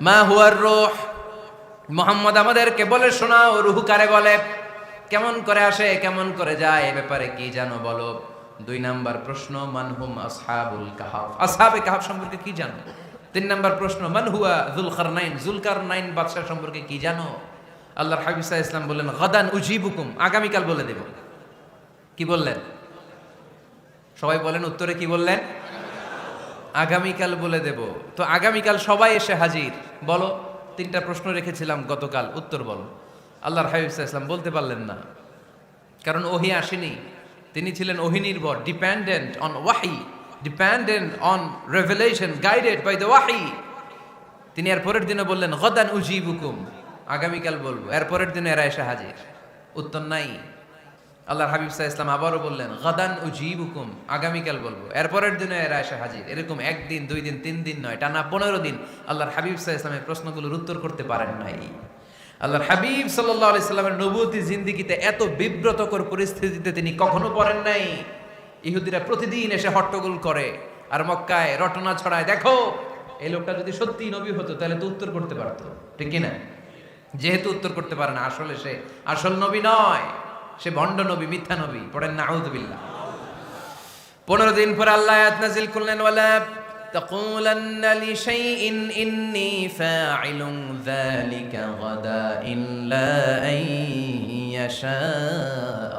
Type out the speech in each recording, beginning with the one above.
মা হুয়ার রূহ, মুহাম্মদ আমাদেরকে বলে শোনাও রূহ কারে বলে, কেমন করে আসে, কেমন করে যায়, এ ব্যাপারে কি জানো বলো। 2 নাম্বার প্রশ্ন, মান হুম আসহাবুল কাহাফ, আসহাবে কাহাফ সম্পর্কে কি জানো। 3 নাম্বার প্রশ্ন, মান হুয়া যুলকারনাইন, যুলকারনাইন বাদশা সম্পর্কে কি জানো। আল্লাহর হাবিব সাল্লাল্লাহু আলাইহি ওয়াসাল্লাম বললেন গাদান উজিবুকুম, আগামীকাল বলে দেব। কি বললেন? সবাই বলেন উত্তরে কি বললেন? আগামীকাল বলে দেব। তো আগামীকাল সবাই এসে হাজির। বলো, 3টা প্রশ্ন রেখেছিলাম গতকাল, উত্তর বলো। আল্লাহর হাবিব সাল্লাল্লাহু আলাইহি ওয়াসাল্লাম বলতে পারলেন না, কারণ ওহী আসেনি। তিনি ছিলেন ওহী নির্ভর, ডিপেন্ডেন্ট অন ওয়াহি, dependent on revelation, guided by the ওয়াহি। তিনি এর পরের দিনে বললেন গাদান উজিবুকুম, আগামীকাল বলবো। এর পরের দিনে এরা এসে হাজির, উত্তর নাই। আল্লাহর হাবিব সাল্লাল্লাহু আলাইহি ওয়াসাল্লাম আবারও বললেন গাদান উজিবুকুম, আগামীকাল বলবো। এরপরের দিনে এরা এসে হাজির। এরকম 1 দিন 2 দিন 3 দিন নয়, টানা 15 দিন আল্লাহর হাবিব সাল্লাল্লাহু আলাইহি ওয়াসাল্লামের প্রশ্নগুলোর উত্তর করতে পারেন নাই। আল্লাহর হাবিব সাল্লাল্লাহু আলাইহি সাল্লামের নবুয়তি জিন্দেগিতে এত বিব্রতকর পরিস্থিতিতে তিনি কখনো পড়েন নাই। ইহুদিরা প্রতিদিন এসে হট্টগোল করে আর মক্কায় রটনা ছড়ায়, দেখো এই লোকটা যদি সত্যি নবী হতো তাহলে তো উত্তর করতে পারতো, ঠিক কি না? যেহেতু উত্তর করতে পারে না, আসলে সে আসল নবী নয়, সে ভণ্ড নবী, মিথ্যা নবী। পড়েন নাউযুবিল্লাহ। 15 দিন পর আল্লাহ আয়াত নাযিল করলেন, ওয়ালা তাকুলান্না লিশাইইন ইন্নী ফাইলুন যালিকা গাদা ইল্লা আইয়াশা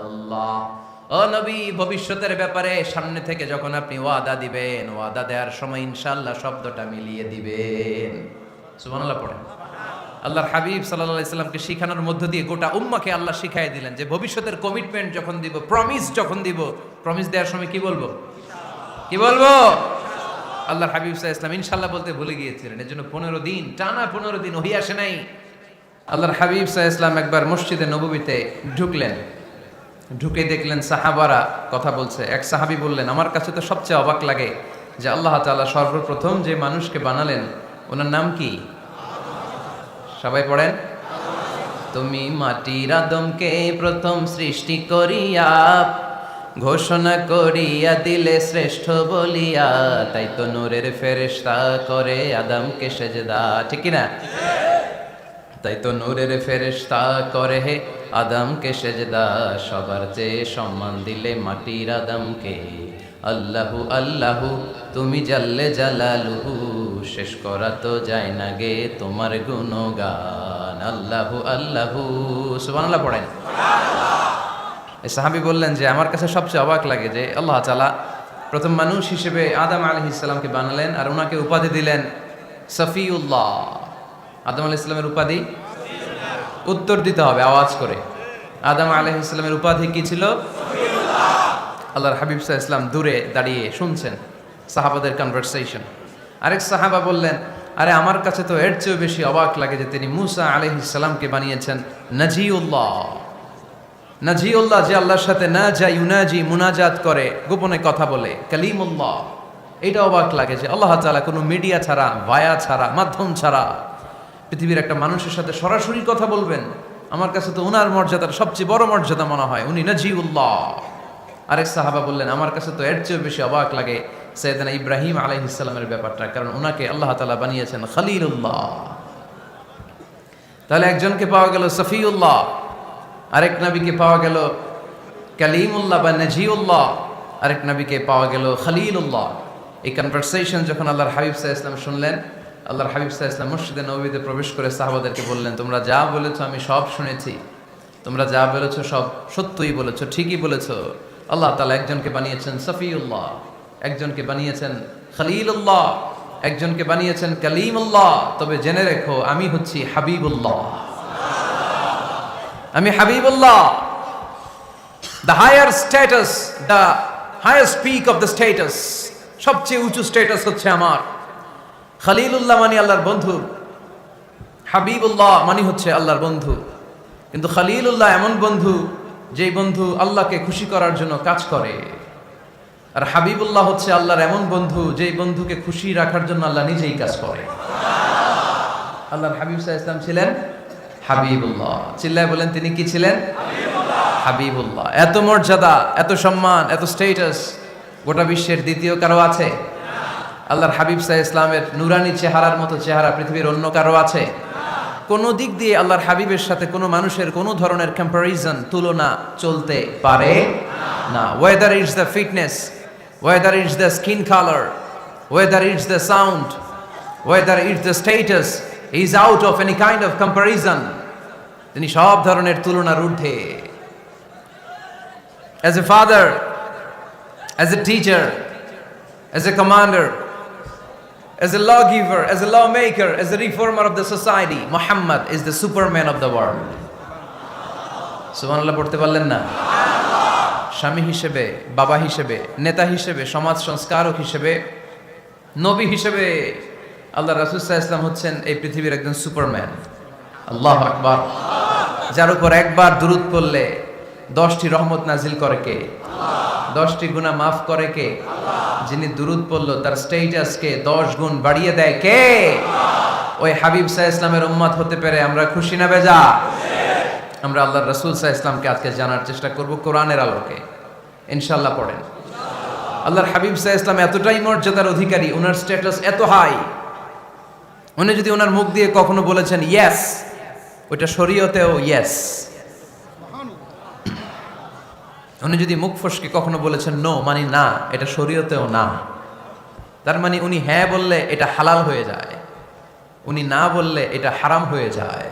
আল্লাহ। ও নবী, ভবিষ্যতের ব্যাপারে সামনে থেকে যখন আপনি ওয়াদা দিবেন, ওয়াদা দেওয়ার সময় ইনশাআল্লাহ শব্দটা মিলিয়ে দিবেন। সুবহানাল্লাহ পড়েন। আল্লাহর হাবিব সাল্লাল্লাহু আলাইহি সাল্লামকে শিখানোর মধ্য দিয়ে গোটা উম্মাহকে আল্লাহ শিখাই দিলেন যে ভবিষ্যতের কমিটমেন্ট যখন দিব, প্রমিস যখন দিব, প্রমিস দেওয়ার সময় কি বলবো? কি বলবো? আল্লাহর হাবিব সাল্লাল্লাহু আলাইহি সাল্লাম ইনশাআল্লাহ বলতে ভুলে গিয়েছিলেন। এজন্য 15 দিন টানা 15 দিন ওহী আসে নাই। আল্লাহর হাবিব সাল্লাল্লাহু আলাইহি সাল্লাম একবার মসজিদে নববীতে ঢুকলেন, ঢুকে দেখলেন সাহাবারা কথা বলছে। এক সাহাবী বললেন, আমার কাছে তো সবচেয়ে অবাক লাগে যে আল্লাহ তাআলা সর্বপ্রথম যে মানুষকে বানালেন ওনার নাম কি? সবাই পড়েন, তুমি মাটির আদমকে প্রথম সৃষ্টি করিয়া ঘোষণা করিয়া দিলে শ্রেষ্ঠ বলিয়া, তাই তো নূরের ফেরেশতা করে আদমকে সেজদা, ঠিক কি না? তাই তো নূরের ফেরেশতা করে হে আদমকে সেজদা, সবার চেয়ে সম্মান দিলে মাটির আদমকে। আল্লাহু আল্লাহু তুমি জাল্লে জালালুহু, শেষ করা তো যায় না গে তোমার গুণগান। আল্লাহু আল্লাহু, সুবহানাল্লাহ পড়েন। এই সাহাবী বললেন যে আমার কাছে সবচেয়ে অবাক লাগে যে আল্লাহ তাআলা প্রথম মানুষ হিসেবে আদম আলাইহিস সালামকে বানালেন আর ওনাকে উপাধি দিলেন সফিউল্লাহ। আদম আলাইহিস সালামের উপাধি উত্তর দিতে হবে আওয়াজ করে। আদম আলাইহিস সালামের উপাধি কি ছিল? আল্লাহর হাবিব সাল্লাল্লাহু আলাইহি ওয়াসাল্লাম দূরে দাঁড়িয়ে শুনছেন সাহাবাদের কনভারসেশন। আরেক সাহাবা বললেন, আরে আমার কাছে তো এর চেয়েও বেশি অবাক লাগে যে তিনি মুসা আলাইহিস সালামকে বানিয়েছেন নাজিউল্লাহ। নাজিউল্লাহ, যে আল্লাহর সাথে না যা ইউনাজি মুনাজাত করে, গোপনে কথা বলে, কালিমুল্লাহ। এটা অবাক লাগে যে আল্লাহ তাআলা কোনো মিডিয়া ছাড়া, ভায়া ছাড়া, মাধ্যম ছাড়া পৃথিবীর একটা মানুষের সাথে সরাসরি কথা বলবেন। আমার কাছে তো ওনার মর্যাদার সবচেয়ে বড় মর্যাদা মনে হয়, উনি নাজিউল্লাহ। আরেক সাহাবা বললেন, আমার কাছে তো এর চেয়েও বেশি অবাক লাগে সাইয়েদনা ইব্রাহিম আলাইহিস সালামের ব্যাপারটা, কারণ ওনাকে আল্লাহ তাআলা বানিয়েছেন খলিলুল্লাহ। তাহলে একজনকে পাওয়া গেল সফিউল্লাহ, আরেক নবীকে পাওয়া গেল কালিমুল্লাহ বা নাজিউল্লাহ, আরেক নবীকে পাওয়া গেল খলিলুল্লাহ। এই কনভারসেশন যখন আল্লাহর হাবিব সাল্লাল্লাহু আলাইহি ওয়াসাল্লাম শুনলেন, আল্লাহর হাবিব সাল্লাল্লাহু আলাইহি ওয়াসাল্লাম মসজিদে নববীতে প্রবেশ করে সাহাবাদেরকে বললেন, তোমরা যা বলেছো আমি সব শুনেছি, তোমরা যা বলেছো সব সত্যই বলেছো, ঠিকই বলেছো। আল্লাহ তাআলা একজনকে বানিয়েছেন সফিউল্লাহ, একজনকে বানিয়েছেন খলিলুল্লাহ, একজনকে বানিয়েছেন কালিমুল্লাহ। তবে জেনে রেখো আমি হচ্ছি হাবিবুল্লাহ, আমি Habibullah. The higher status, the higher peak of the status, সবচেয়ে উঁচু স্ট্যাটাস হচ্ছে আমার। খলিলুল্লাহ মানে আল্লাহর বন্ধু, হাবিবুল্লাহ মানে হচ্ছে আল্লাহর বন্ধু। কিন্তু খলিলুল্লাহ এমন বন্ধু যেই বন্ধু আল্লাহকে খুশি করার জন্য কাজ করে, আর হাবিবুল্লাহ হচ্ছে আল্লাহর এমন বন্ধু যেই বন্ধুকে খুশি রাখার জন্য আল্লাহ নিজেই কাজ করে। আল্লাহর হাবিব সাল্লাল্লাহু আলাইহি ওয়াসাল্লাম ছিলেন হাবিবুল্লাহ। চিল্লায় বলেন, তিনি কি ছিলেন? হাবিবুল্লাহ। এত মর্যাদা, এত সম্মান, এত স্ট্যাটাস গোটা বিশ্বের দ্বিতীয় কারো আছে? আল্লাহর হাবিব সাল্লাল্লাহু আলাইহি ইসলামের নুরানি চেহারার মতো চেহারা পৃথিবীর অন্য কারো আছে? কোন দিক দিয়ে আল্লাহর হাবিবের সাথে কোনো মানুষের কোনো ধরনের কম্প্যারিজন তুলনা চলতে পারে না। Whether it's the fitness, whether it's the skin colour, whether it's the sound, whether it's the status, he is out of any kind of comparison. তিনি সব ধরনের তুলনার ঊর্ধ্বে। As a father, as a teacher, as a commander, as a lawgiver, as a lawmaker, as a reformer of the society, Muhammad is the superman of the world. সুবহানাল্লাহ পড়তে পারলেন না? স্বামী হিসেবে, বাবা হিসেবে, নেতা হিসেবে, সমাজ সংস্কারক হিসেবে, নবী হিসেবে আল্লাহ রাসূল সাল্লাল্লাহু আলাইহি ওয়াসাল্লাম হচ্ছেন এই পৃথিবীর একজন সুপারম্যান। আল্লাহু আকবার। যার উপর একবার দুরূদ পড়লে 10টি রহমত নাজিল করে কে? 10টি গুনাহ মাফ করে কে? যিনি দুরূদ পড়লো তার স্ট্যাটাসকে 10 গুণ বাড়িয়ে দেয় কে? ওই হাবিব সাল্লাল্লাহু আলাইহি ওয়াসাল্লামের উম্মত হতে পেরে আমরা খুশি না বেজা? আমরা আল্লাহর রাসূল সাল্লাল্লাহু আলাইহি ওয়াসাল্লামকে আজকে জানার চেষ্টা করব কোরআনের আলোকে। ইনশাআল্লাহ পড়েন। আল্লাহর হাবিব সাল্লাল্লাহু আলাইহি ওয়াসাল্লাম এতটাই মর্যাদার অধিকারী, ওনার স্ট্যাটাস এত হাই, উনি যদি ওনার মুখ দিয়ে কখনো বলেছেন ইয়েস, ওইটা শরীয়তেও ইয়েস। উনি যদি মুখ ফসকে কখনো বলেছেন নো, মানে না, এটা শরীয়তেও না। তার মানে উনি হ্যাঁ বললে এটা হালাল হয়ে যায়, উনি না বললে এটা হারাম হয়ে যায়।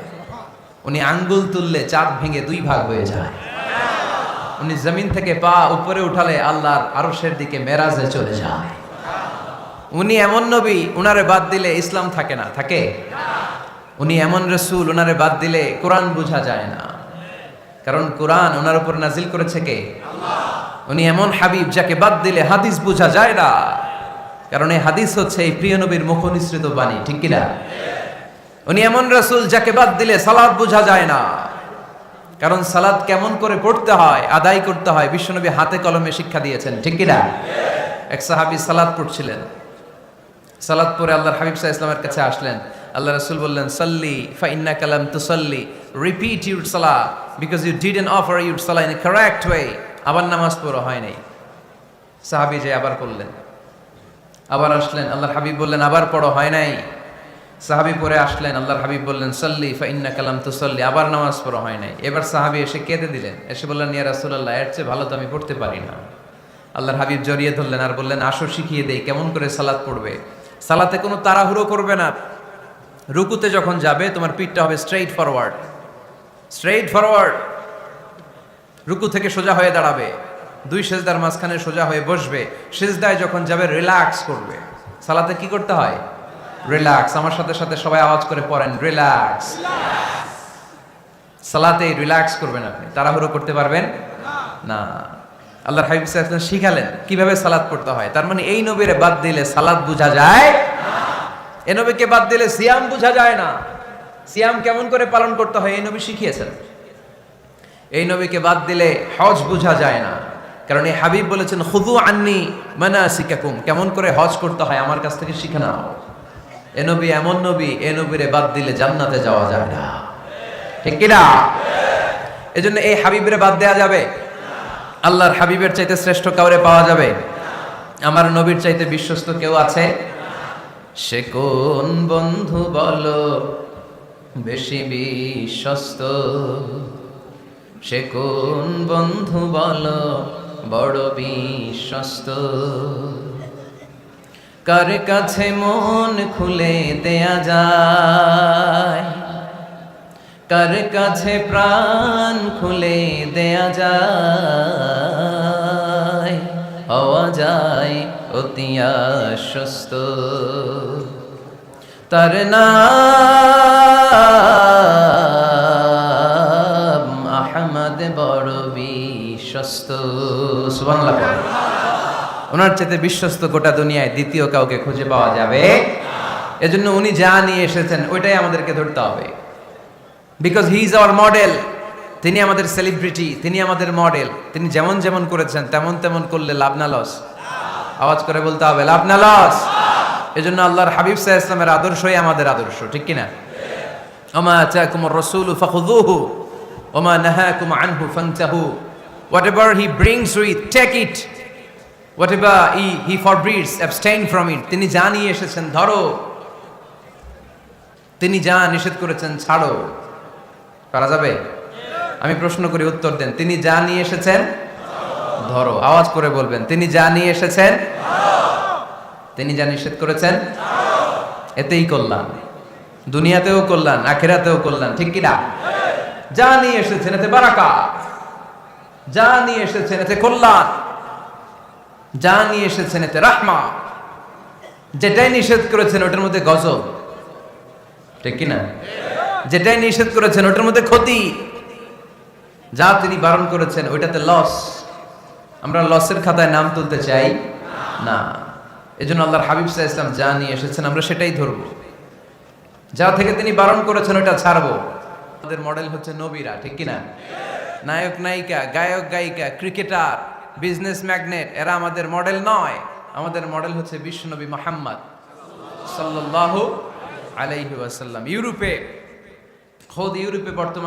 উনি আঙ্গুল তুললে চাঁদ ভেঙে 2 ভাগ হয়ে যায়। উনি জমিন থেকে পা উপরে উঠালে আল্লাহর আরশের দিকে মেরাজে চলে যায়। উনি এমন নবী, উনারে বাদ দিলে ইসলাম থাকে না, থাকে? উনি এমন রাসূল, উনারে বাদ দিলে কোরআন বোঝা যায় না, কারণ কোরআন ওনার উপর নাজিল করেছে কে? আল্লাহ। উনি এমন হাবিব যাকে বাদ দিলে হাদিস বোঝা যায় না, কারণ এই হাদিস হচ্ছে এই প্রিয় নবীর মুখনিসৃত বাণী, ঠিক কি না? উনি এমন রাসূল যাকে বাদ দিলে সালাত বোঝা যায় না, কারণ সালাত কেমন করে পড়তে হয়, আদায় করতে হয় বিশ্বনবী হাতে কলমে শিক্ষা দিয়েছেন, ঠিক কি না? এক সাহাবী সালাত পড়ছিলেন, সালাত পড়ে আল্লাহর হাবিব সাল্লাল্লাহু আলাইহি ওয়াসাল্লামের কাছে আসলেন। আল্লাহ রাসূল বললেন সাল্লি ফা ইন্নাকা লাম তুসাল্লি, রিপিট ইউর সালাহ because you didn't offer your সালাহ ইন এ কারেক্ট ওয়ে। আবার নামাজ পড়া হয় নাই। সাহাবী যে আবার পড়লেন, আবার আসলেন, আল্লাহর হাবিব বললেন আবার পড়া হয় নাই। সাহাবী পড়ে আসলেন, আল্লাহর হাবিব বললেন সাল্লি ফা ইন্নাকা লাম তুসাল্লি, আবার নামাজ পড়া হয় নাই। এবার সাহাবী এসে কেঁদে দিলেন, এসে বললেন ইয়া রাসূলুল্লাহ, এর চেয়ে ভালো তো আমি পড়তে পারি না। আল্লাহর হাবিব জড়িয়ে ধরলেন আর বললেন আসো শিখিয়ে দেই কেমন করে সালাত পড়বে। সালাতে কোনো তাড়াহুড়ো করবে না। রুকুতে যখন যাবে তোমার পিঠটা হবে স্ট্রেইট ফরওয়ার্ড, স্ট্রেইট ফরওয়ার্ড। রুকু থেকে সোজা হয়ে দাঁড়াবে, 2 সেজদার মাঝখানে সোজা হয়ে বসবে। সেজদায় যখন যাবে রিল্যাক্স করবে। সালাতে কি করতে হয়? রিল্যাক্স। আমার সাথে সাথে সবাই আওয়াজ করে পড়েন রিল্যাক্স। সালাতে রিল্যাক্স করবেন আপনি, তাড়াহুড়ো করতে পারবেন না। আল্লাহর হাবিব সাল্লাল্লাহু আলাইহি ওয়াসাল্লাম শিখালেন কিভাবে সালাত পড়তে হয়। তার মানে এই নবীরে বাদ দিলে সালাত বোঝা যায় না, এই নবীকে বাদ দিলে সিয়াম বোঝা যায় না। সিয়াম কেমন করে পালন করতে হয় এই নবী শিখিয়েছেন। এই নবীকে বাদ দিলে হজ বোঝা যায় না, কারণ এই হাবিব বলেছেন খুযু আন্নী মানাসিকাকুম, কেমন করে হজ করতে হয় আমার কাছ থেকে শিখে নাও। এই নবী এমন নবী, এই নবীরে বাদ দিলে জান্নাতে যাওয়া যায় না, ঠিক কি না? এজন্য এই হাবিবরে বাদ দেয়া যাবে? আল্লাহর হাবিবের চাইতে শ্রেষ্ঠ কাউরে পাওয়া যাবে? আমার নবীর চাইতে বিশ্বস্ত কেউ আছে? সে কোন বন্ধু বলো বেশি বিশ্বস্ত, সে কোন বন্ধু বলো বড় বিশ্বস্ত, কার কাছে মন খুলে দেয়া যায়, কার কাছে প্রাণ খুলে দেয়া যায়, হওয়া যায় অতি আশ্বস্ত। তার নাম আহমদ বড় বিশ্বস্ত। সুবহানাল্লাহ। ওনার চাইতে বিশ্বস্ত গোটা দুনিয়ায় দ্বিতীয় কাউকে খুঁজে পাওয়া যাবে? এজন্য উনি যা নিয়ে এসেছেন ওইটাই আমাদেরকে ধরতে হবে। Because he is our model. তিনি আমাদের সেলিব্রিটি, তিনি আমাদের মডেল। তিনি যেমন যেমন করেছেন তেমন তেমন করলে লাভ না লস? আওয়াজ করে বলতে হবে লাভ না লস? এজন্য আল্লাহর হাবিব সাল্লাল্লাহু আলাইহি ওয়াসাল্লামের আদর্শই আমাদের আদর্শ, ঠিক কি না? ওমা আতাকুমুর রাসূলু ফাখুযুহু ওমা নাহাকুম আনহু ফানতাহু। Whatever he brings with, take it. whatever he forbids, abstain from it. তিনি যা নিয়ে এসেছেন ধরো, তিনি যা নিষেধ করেছেন ছাড়ো। পারা যাবে? আমি প্রশ্ন করি, উত্তর দেন। তিনি যা নিয়ে এসেছেন ধরো। আওয়াজ করে বলবেন, তিনি যা নিয়ে এসেছেন, তিনি যা নিষেধ করেছেন, এতেই কল্যাণ, দুনিয়াতেও কল্যাণ, আখিরাতেও কল্যাণ। ঠিক কিনা? যা নিয়ে এসেছেন এতে বারাকাত, যা নিয়ে এসেছেন এতে কল্যাণ, যা নিয়ে এসেছেন এতে রাহমা। যেটাই নিষেধ করেছেন ওটার মধ্যে গজব। ঠিক কিনা? যেটাই নিষেধ করেছেন ওটার মধ্যে ক্ষতি, যা তিনি বারণ করেছেন ওইটাতে লস। আমরা লসের খাতায় নাম তুলতে চাই না। এজন্য আল্লাহর হাবিব সাল্লাল্লাহু আলাইহি ওয়াসাল্লাম যা নিয়ে এসেছেন আমরা সেটাই ধরব, যা থেকে তিনি বারণ করেছেন ওটা ছাড়বো। আমাদের মডেল হচ্ছে নবীরা। ঠিক কিনা? নায়ক নায়িকা, গায়ক গায়িকা, ক্রিকেটার, বিজনেস ম্যাগনেট, এরা আমাদের মডেল নয়। আমাদের মডেল হচ্ছে বিশ্বনবী মুহাম্মদ সাল্লাল্লাহু আলাইহি ওয়াসাল্লাম। ইউরোপে বর্তমান